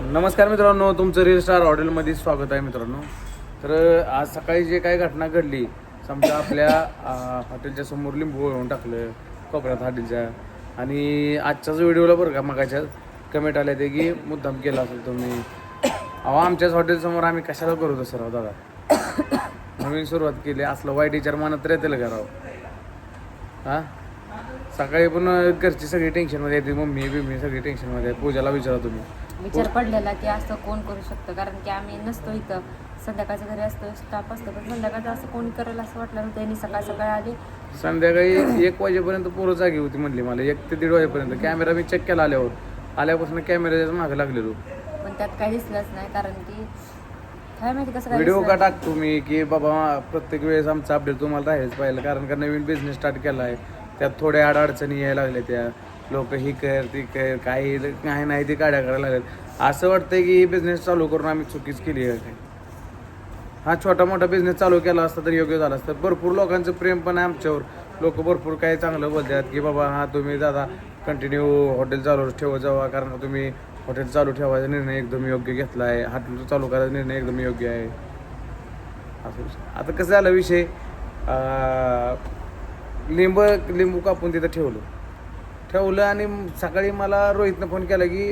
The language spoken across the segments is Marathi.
नमस्कार मित्रांनो, तुमचं रिअल स्टार हॉटेलमध्ये स्वागत आहे मित्रांनो. तर आज सकाळी जे काही घटना घडली, समजा आपल्या हॉटेलच्या समोर लिंबू वळवून टाकलं कोकणात हॉटेलच्या. आणि आजच्याच व्हिडिओला बरं का मगाच्या कमेंट आल्या ते की मुद्दाम केला असेल तुम्ही. अहो, आमच्याच हॉटेलसमोर आम्ही कशाला करू तसं राव दादा. नवीन सुरुवात केली, असलं वाईट विचार मनात तर येतील का राव. हां, सकाळी पण घरची सगळी टेन्शनमध्ये येते, मम्मी सगळी टेन्शनमध्ये आहे. पूजाला विचारा तुम्ही. विचार पडलेला की असं कोण करू शकतं, कारण की आम्ही नसतो इथं, संध्याकाळच्या घरी असतो, स्टाफ असतो, पण संध्याकाळचं असं कोणी करेल असं वाटलं नव्हतं. त्यांनी सकाळी आले, संध्याकाळी 1 वाजेपर्यंत पोरं जागी होती म्हणली मला, 1 ते 1:30 वाजेपर्यंत. कॅमेरा मी चेक केला आल्यापासून कॅमेऱ्याच्या मागं लागलेलो, पण त्यात काही दिसलंच नाही. कारण की काय माहिती कसं काय व्हिडिओ का टाकतो मी की बाबा प्रत्येक वेळेस आमचा अपडेट तुम्हाला राहायच पाहिजे, कारण का नवीन बिझनेस स्टार्ट केला आहे, त्यात थोड्या अडचणी यायला लागल्या. त्या लोक ही कर ती कर काही नाही ती काड्या करायला लागल्यात. असं वाटतंय की ही बिझनेस चालू करून आम्ही चुकीच केली आहे काय. हा छोटा मोठा बिझनेस चालू केला असता तर योग्य झाला असतं. भरपूर लोकांचं प्रेम पण आहे आमच्यावर, लोक भरपूर काही चांगलं बोलतात की बाबा हा तुम्ही दादा कंटिन्यू हॉटेल चालू ठेवत जावा, कारण का तुम्ही हॉटेल चालू ठेवायचा निर्णय एकदम योग्य घेतला आहे, हॉटेल चालू करायचा निर्णय एकदम योग्य आहे. असं आता कसं झालं विषय, लिंबू कापून तिथं ठेवलं आणि सकाळी मला रोहितनं फोन केला की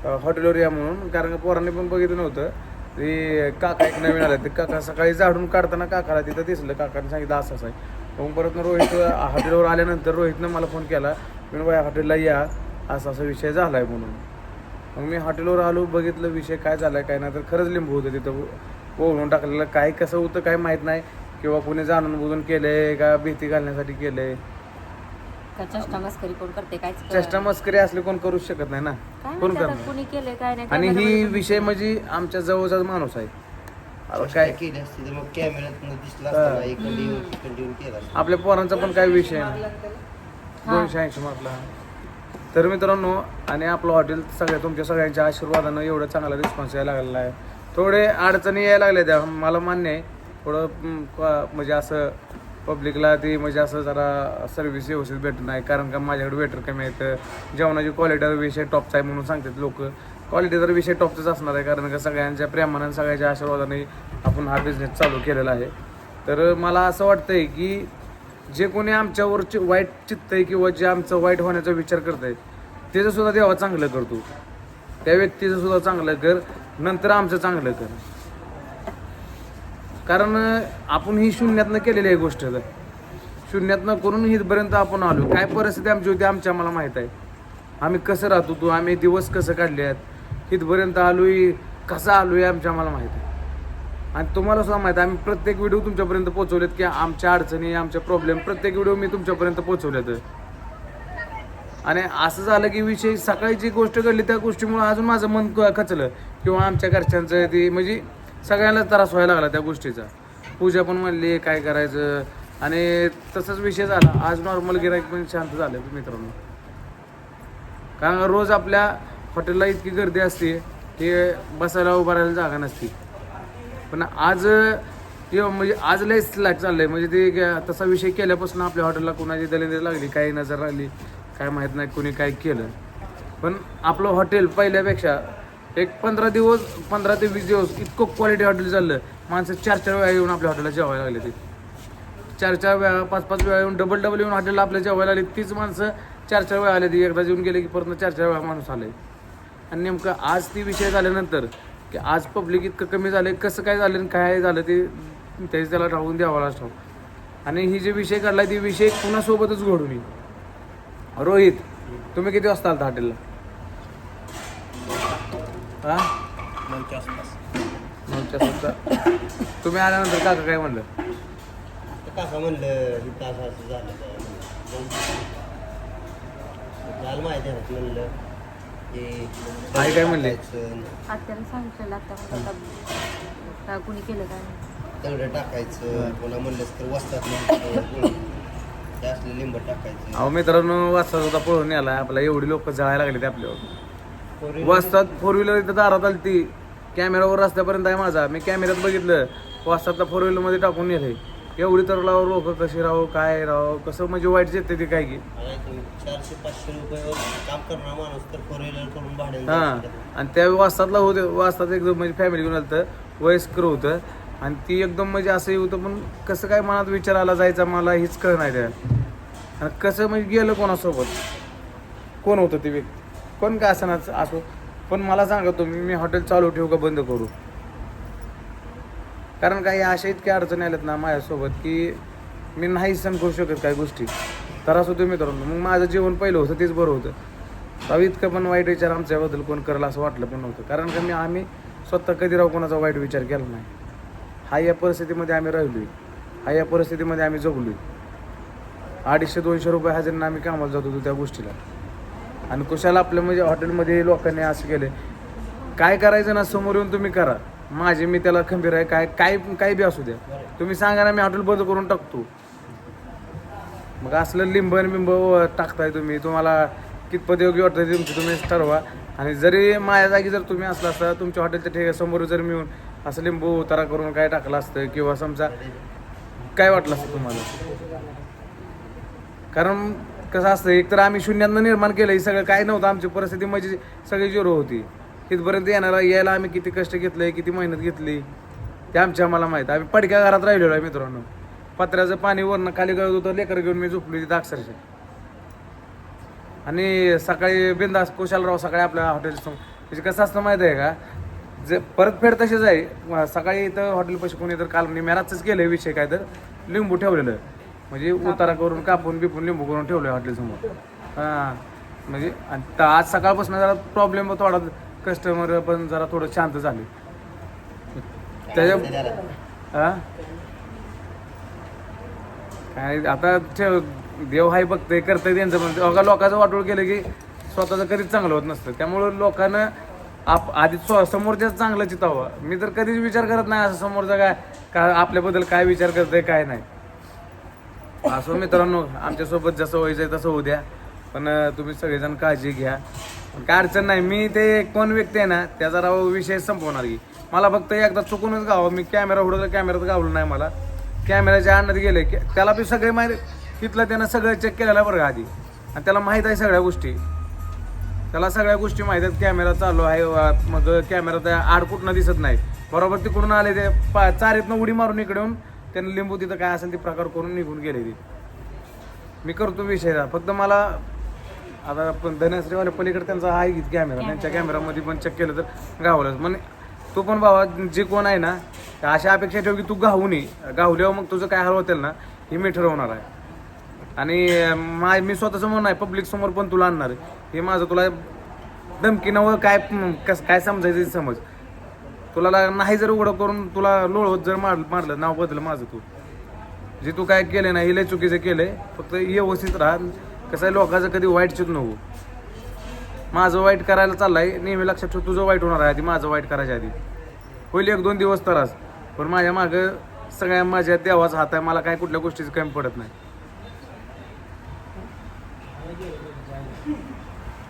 हॉटेलवर या म्हणून, कारण का पोरांनी पण बघितलं नव्हतं. ते काका एक नवीन आलं, ते काका सकाळी झाडून काढताना काकाला तिथं दिसलं. काकाने सांगितलं असं आहे. मग परत रोहित हॉटेलवर आल्यानंतर रोहितनं मला फोन केला, मी बाया हॉटेलला या, असा विषय झाला आहे म्हणून. मग मी हॉटेलवर आलो, बघितलं विषय काय झाला आहे काय नाही, तर खरंच लिंबू होतं तिथं ओढून टाकलेलं. काय कसं होतं काय माहीत नाही, किंवा कोणी जाणून बुजून केलं आहे का भीती घालण्यासाठी केलं आहे. चेष्टा मस्करी कोण करते, काय चेष्टा मस्करी असले कोण करूच शकत नाही ना, कोण करणार. कोणी केले काय नाही. आणि ही विषय म्हणजे आमच्या जवळचाच माणूस आहे. काय केली असती तर मग कॅमेऱ्यात दिसला असता, इकडे केला. आपल्या पोरांचा पण काय विषय नाही, 280 मारला. तर मित्रांनो, आणि आपलं हॉटेल तुमच्या सगळ्यांच्या आशीर्वादानं एवढं चांगला रिस्पॉन्स यायला लागलेला आहे. थोडे अडचणी यायला लागल्या त्या, मला मान्य आहे. थोडं म्हणजे असं पब्लिकला ती म्हणजे असं जरा सर्व्हिस व्यवस्थित भेटत नाही, कारण का माझ्याकडे वेटर कमी आहेत. जेवणाची क्वालिटीचा विषय टॉपचा आहे म्हणून सांगतात लोक. क्वालिटी तर विषय टॉपचाच असणार आहे, कारण का सगळ्यांच्या प्रेमानं सगळ्यांच्या आशीर्वादाने आपण हा बिझनेस चालू केलेला आहे. तर मला असं वाटतंय की जे कोणी आमच्यावरचे वाईट चित्त आहे किंवा जे आमचं वाईट होण्याचा विचार करत आहे, त्याचं सुद्धा देवा चांगलं करतो. त्या व्यक्तीचं सुद्धा चांगलं कर, नंतर आमचं चांगलं कर. कारण आपण ही शून्यातनं केलेली आहे गोष्ट, शून्यातनं करून इथपर्यंत आपण आलो. काय परिस्थिती आमची होती आम्हाला माहीत आहे. आम्ही कसं राहतो तो, आम्ही दिवस कसं काढले आहेत, इथपर्यंत आलोय कसं आलोय आम्हाला माहीत आहे. आणि तुम्हाला सुद्धा माहीत आहे, आम्ही प्रत्येक व्हिडिओ तुमच्यापर्यंत पोहोचवलेत की आमच्या अडचणी आमच्या प्रॉब्लेम प्रत्येक व्हिडिओ मी तुमच्यापर्यंत पोहोचवलेत. आणि असं झालं की विषय सकाळी जी गोष्ट घडली त्या गोष्टीमुळे अजून माझं मन खचलं, किंवा आमच्या घरच्यांचं ती म्हणजे सगळ्यांना त्रास व्हायला लागला त्या गोष्टीचा. पूजा पण म्हणली काय करायचं, आणि तसंच विषय झाला. आज नॉर्मल गिराईक पण शांत झालं मित्रांनो, कारण रोज आपल्या हॉटेलला इतकी गर्दी असते की बसायला उभा राहायला जागा नसते. पण आज म्हणजे आज लय स्लॅक चाललंय, म्हणजे ते तसा विषय केल्यापासून आपल्या हॉटेलला कोणाची दलिंदर लागली, काही नजर लागली काय माहीत नाही, कोणी काय केलं. पण आपलं हॉटेल पहिल्यापेक्षा एक 15 ते 20 दिवस इतकं क्वालिटी हॉटेल चाललं. माणसं 4 वेळा येऊन आपल्या हॉटेलला जेवायला लागले. ते 4 वेळा 5 वेळा येऊन डबल येऊन हॉटेलला आपल्या जेवायला आले. तीच माणसं 4 वेळा आले. ती एकदा जेवून गेले की परत 4 वेळा माणूस आले. आणि नेमकं आज ती विषय झाल्यानंतर की आज पब्लिक इतकं कमी झालं, कसं काय झालं आणि काय झालं ते त्याला राहून द्यावालाच ठाऊ. आणि ही जे विषय काढला ती विषय कुणासोबतच घडून येईल. रोहित, तुम्ही किती वाजता आलता हॉटेलला? 9च्या आसपास. 9च्या वाजता. तुम्ही आल्यानंतर काका काय म्हणलं? काका म्हणलं ही तास असं झालं झालं माहिती आहे म्हणलं आई काय म्हणले? आत्याला सांगितलेलं, आता कुणी केलं काय नाही. तेवढं टाकायचं, कोणा म्हणलंच तर वस्तात ते असले लिंब टाकायचं. अहो मित्रांनो, वाजता सुद्धा पळून आला आपला. एवढी लोक जळायला लागली ते आपल्यावर. वाजतात 4 व्हीलर इथं दारात आली ती, कॅमेरावर रस्त्यापर्यंत आहे माझा. मी कॅमेऱ्यात बघितलं, वाजतातला 4 व्हीलरमध्ये टाकून नेलंय. एवढी तर लोक कशी राहू काय राहू कसं म्हणजे वाईट येते ते काय की. आणि तुम्ही 400-500 रुपयावर काम करणार माणूस तर 4 व्हीलर करून भाड्याने हां जाऊ शकत. आणि त्या वाजतातला होते वाजतात एकदम म्हणजे फॅमिली घेऊन आलं तर वयस्कर होतं आणि ती एकदम म्हणजे असंही होतं पण कसं काय मनात विचार आला जायचा मला हीच कळ नाही त्या आणि कसं म्हणजे गेलं कोणासोबत कोण होतं ते व्यक्ती कोण काय असं असो पण मला सांगा तुम्ही मी हॉटेल चालू ठेवू का बंद करू कारण काही अशा इतक्या अडचणी आल्यात ना माझ्यासोबत की मी नाही सहन करू शकत काही गोष्टी त्रास होतो मित्रांनो मग माझं जीवन पहिलं होतं तेच बरं होतं तेव्हा इतकं पण वाईट विचार आमच्याबद्दल कोण करेल असं वाटलं पण नव्हतं कारण का आम्ही स्वतः कधी राहू कोणाचा वाईट विचार केला नाही हा या परिस्थितीमध्ये आम्ही राहिलो हा या परिस्थितीमध्ये आम्ही जगलो 250-200 रुपये हजेरीनं आम्ही कामाला जात होतो त्या गोष्टीला आणि कुशाला आपल्या म्हणजे हॉटेलमध्ये लोकांनी असं केलं काय करायचं ना समोर येऊन तुम्ही करा माझे मी त्याला खंबीर आहे काय बी असू द्या तुम्ही सांगा ना मी हॉटेल बंद करून टाकतो मग असलं लिंब टाकताय तुम्हाला कितपत योग्य वाटतं तुमची तुम्ही ठरवा आणि जरी माझ्या जागी जर तुम्ही असला असता तुमच्या हॉटेलच्या ठिकाणी जर मिळून असं लिंबू उतारा करून काय टाकलं असतं किंवा समजा काय वाटलं असतं तुम्हाला कारण कसं असतं एक तर आम्ही शून्यातनं निर्माण केलं हे सगळं काय नव्हतं आमची परिस्थिती म्हणजे सगळी झिरो होती इथपर्यंत यायला आम्ही किती कष्ट घेतले किती मेहनत घेतली ते आम्हाला माहीत आम्ही पडक्या घरात राहिलेलो आहे मित्रांनो पत्र्याचं पाणी वरनं खाली गळत होतं लेकर घेऊन मी झोपली तिथं अक्षरशः आणि सकाळी बिंदास कुशालराव सकाळी आपल्या हॉटेलसमोर म्हणजे कसं असतं माहिती आहे का जे परतफेड तसेच आहे सकाळी इथं हॉटेल पैसे कोणी तर काल मी मॅराजच केलं विषय काय तर लिंबू ठेवलेलं म्हणजे उतारा करून कापून बिपून लिंबू करून ठेवलं हॉटेलसमोर हां म्हणजे आज सकाळपासून जरा प्रॉब्लेम थोडा कस्टमर पण जरा थोडं शांत झाले त्याच्या हां काय आता ठेव देव हाय बघतंय करतंय त्यांचं पण बघा लोकांचं वाटोळ केलं की स्वतःचं कधीच चांगलं होत नसतं त्यामुळं लोकांना आधी समोरच्याच चांगलं चितावं मी तर कधीच विचार करत नाही असं समोरचा काय आपल्याबद्दल काय विचार करतंय काय नाही असं मित्रांनो आमच्यासोबत जसं व्हायचंय तसं होऊ द्या पण तुम्ही सगळेजण काळजी घ्या काय अडचण नाही मी ते कोण व्यक्ती आहे ना त्याचा राव विषय संपवणार की मला फक्त एकदा चुकूनच गावं मी कॅमेरा उडवलं कॅमेरात गावलं नाही मला कॅमेऱ्याच्या अंडात गेले त्याला बी सगळे माहिती तिथलं त्यानं सगळं चेक केलेलं बरं आधी आणि त्याला माहीत आहे सगळ्या गोष्टी त्याला सगळ्या गोष्टी माहीत आहेत कॅमेरा चालू आहे मग कॅमेरा आड कुठनं दिसत नाही बरोबर तिकडून आले ते चारीतनं उडी मारून इकडे येऊन त्यानं लिंबू तिथं काय असेल ते प्रकार करून निघून गेले ते मी करतो विषय फक्त मला आता पण धनश्रीवाल्या पलीकडे त्यांचा आहे की कॅमेरा त्यांच्या कॅमेरामध्ये पण चेक केलं तर गावलंच म्हणजे तो पण बाबा जे कोण आहे ना अशा अपेक्षा ठेव की तू गावून ये गावल्यावर मग तुझं काय हाल होतील ना हे मी ठरवणार आहे आणि मी स्वतःसमोर नाही पब्लिक समोर पण तुला आणणार आहे हे माझं तुला धमकीनं काय समजायचं समज तुला नाही जर उघडं करून तुला लोळ होत जर मारलं नाव बदल माझं तू जे तू काय केलं ना हे लय चुकीचं केलंय फक्त व्यवस्थित राहा कसं आहे लोकांचं कधी वाईट चित नको माझं वाईट करायला चाललंय नेहमी लक्षात ठेव तुझं वाईट होणार आहे आधी माझं वाईट करायच्या आधी होईल 1-2 दिवस त्रास पण माझ्या मागं सगळ्या माझ्या देवाचा हात आहे मला काय कुठल्या गोष्टीचं कमी पडत नाही